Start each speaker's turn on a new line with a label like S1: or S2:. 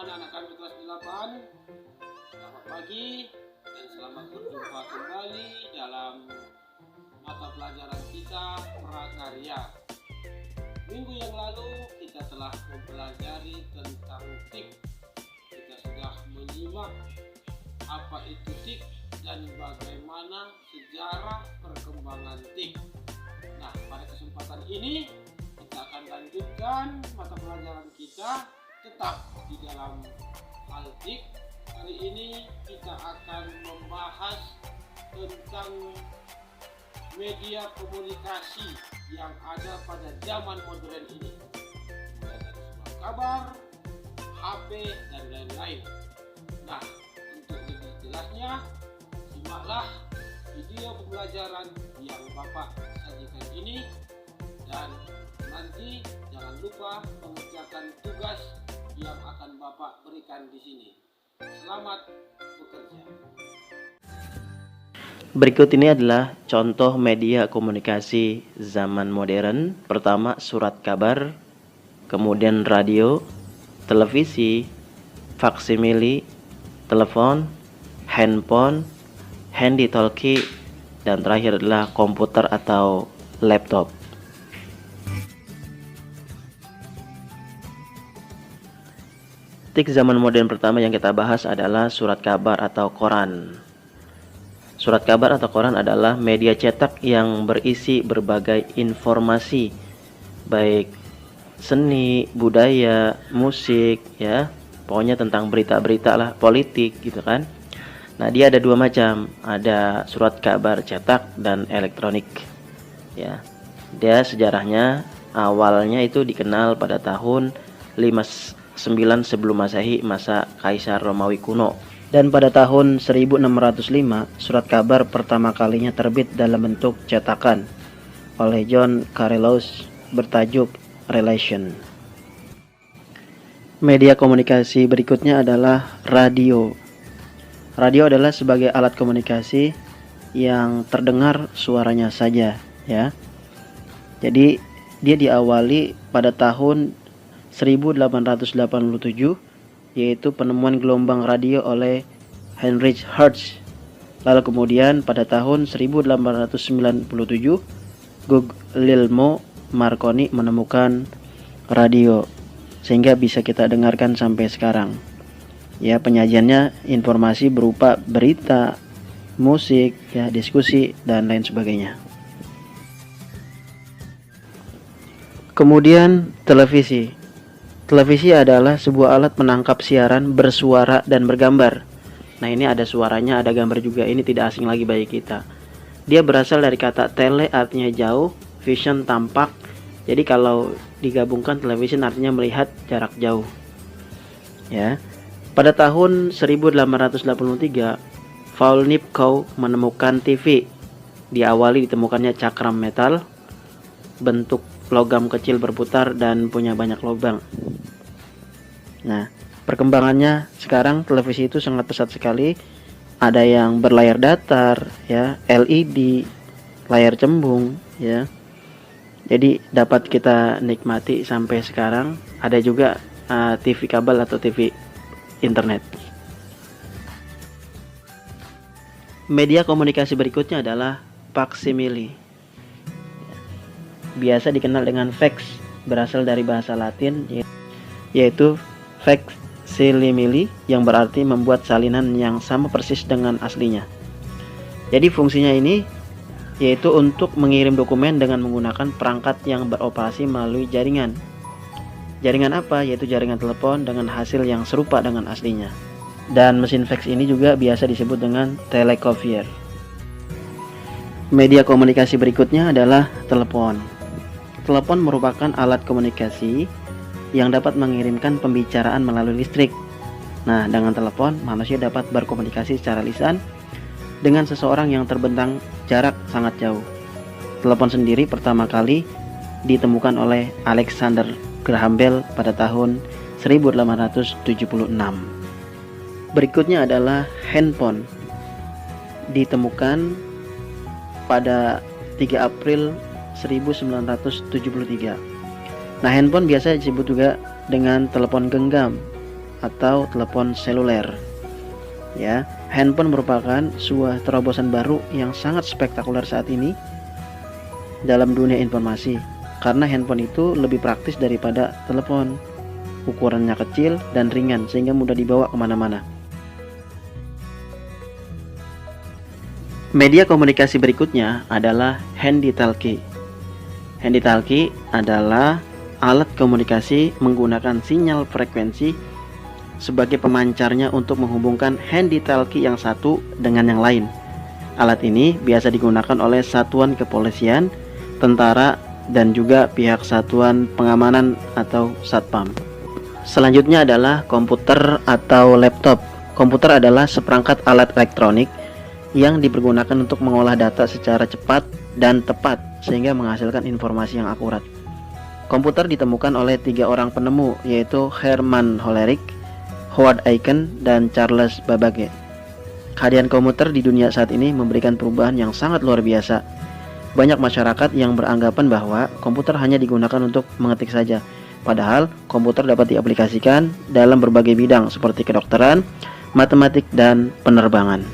S1: anak-anak kami kelas 8. Selamat pagi dan selamat berjumpa kembali dalam mata pelajaran kita prakarya. Minggu yang lalu kita telah mempelajari tentang tik. Kita sudah menyimak apa itu tik dan bagaimana sejarah perkembangan tik. Nah, pada kesempatan ini kita akan lanjutkan mata pelajaran kita tetap di dalam hal tik. Hari ini kita akan membahas tentang media komunikasi yang ada pada zaman modern ini, mulai dari surat kabar, HP, dan lain-lain. Nah, untuk lebih jelasnya, simaklah video pembelajaran yang Bapak sajikan ini, dan nanti jangan lupa mengerjakan tugas yang akan Bapak berikan di sini. Selamat bekerja.
S2: Berikut ini adalah contoh media komunikasi zaman modern. Pertama, surat kabar, kemudian radio, televisi, faksimili, telepon, handphone, handy talkie, dan terakhir adalah komputer atau laptop. Tik zaman modern pertama yang kita bahas adalah surat kabar atau koran. Surat kabar atau koran adalah media cetak yang berisi berbagai informasi, baik seni, budaya, musik, ya, pokoknya tentang berita-berita lah, politik gitu kan. Nah, dia ada dua macam, ada surat kabar cetak dan elektronik. Ya, dia sejarahnya awalnya itu dikenal pada tahun 59 sebelum Masehi, masa Kaisar Romawi kuno. Dan pada tahun 1605, surat kabar pertama kalinya terbit dalam bentuk cetakan oleh John Carellos bertajuk Relation. Media komunikasi berikutnya adalah radio. Radio adalah sebagai alat komunikasi yang terdengar suaranya saja, ya. Jadi dia diawali pada tahun 1887, yaitu penemuan gelombang radio oleh Heinrich Hertz. Lalu kemudian pada tahun 1897 Guglielmo Marconi menemukan radio sehingga bisa kita dengarkan sampai sekarang. Ya, penyajiannya informasi berupa berita, musik, ya, diskusi dan lain sebagainya. Kemudian televisi. Televisi adalah sebuah alat penangkap siaran bersuara dan bergambar. Nah, ini ada suaranya, ada gambar juga. Ini tidak asing lagi bagi kita. Dia berasal dari kata tele, artinya jauh, vision tampak. Jadi kalau digabungkan, television artinya melihat jarak jauh. Ya. Pada tahun 1883, Paul Nipkow menemukan TV. Diawali ditemukannya cakram metal, bentuk logam kecil berputar dan punya banyak lubang. Nah, perkembangannya sekarang televisi itu sangat pesat sekali. Ada yang berlayar datar, ya, LED, layar cembung, ya. Jadi dapat kita nikmati sampai sekarang. Ada juga TV kabel atau TV internet. Media komunikasi berikutnya adalah faksimili. Biasa dikenal dengan fax, berasal dari bahasa Latin yaitu facsimile, yang berarti membuat salinan yang sama persis dengan aslinya. Jadi fungsinya ini yaitu untuk mengirim dokumen dengan menggunakan perangkat yang beroperasi melalui jaringan. Jaringan apa? Yaitu jaringan telepon dengan hasil yang serupa dengan aslinya. Dan mesin fax ini juga biasa disebut dengan telecopier. Media komunikasi berikutnya adalah telepon. Telepon merupakan alat komunikasi yang dapat mengirimkan pembicaraan melalui listrik. Nah, dengan telepon, manusia dapat berkomunikasi secara lisan dengan seseorang yang terbentang jarak sangat jauh. Telepon sendiri pertama kali ditemukan oleh Alexander Graham Bell pada tahun 1876. Berikutnya adalah handphone. Ditemukan pada 3 April 1973. Nah, handphone biasa disebut juga dengan telepon genggam atau telepon seluler. Ya, handphone merupakan sebuah terobosan baru yang sangat spektakuler saat ini dalam dunia informasi, karena handphone itu lebih praktis daripada telepon. Ukurannya kecil dan ringan sehingga mudah dibawa kemana-mana. Media komunikasi berikutnya adalah handy talkie. Handy talkie adalah alat komunikasi menggunakan sinyal frekuensi sebagai pemancarnya untuk menghubungkan handy talkie yang satu dengan yang lain. Alat ini biasa digunakan oleh satuan kepolisian, tentara, dan juga pihak satuan pengamanan atau satpam. Selanjutnya adalah komputer atau laptop. Komputer adalah seperangkat alat elektronik yang dipergunakan untuk mengolah data secara cepat dan tepat sehingga menghasilkan informasi yang akurat. Komputer ditemukan oleh 3 orang penemu, yaitu Herman Hollerith, Howard Aiken, dan Charles Babbage. Kehadiran komputer di dunia saat ini memberikan perubahan yang sangat luar biasa. Banyak masyarakat yang beranggapan bahwa komputer hanya digunakan untuk mengetik saja, padahal komputer dapat diaplikasikan dalam berbagai bidang seperti kedokteran, matematik, dan penerbangan.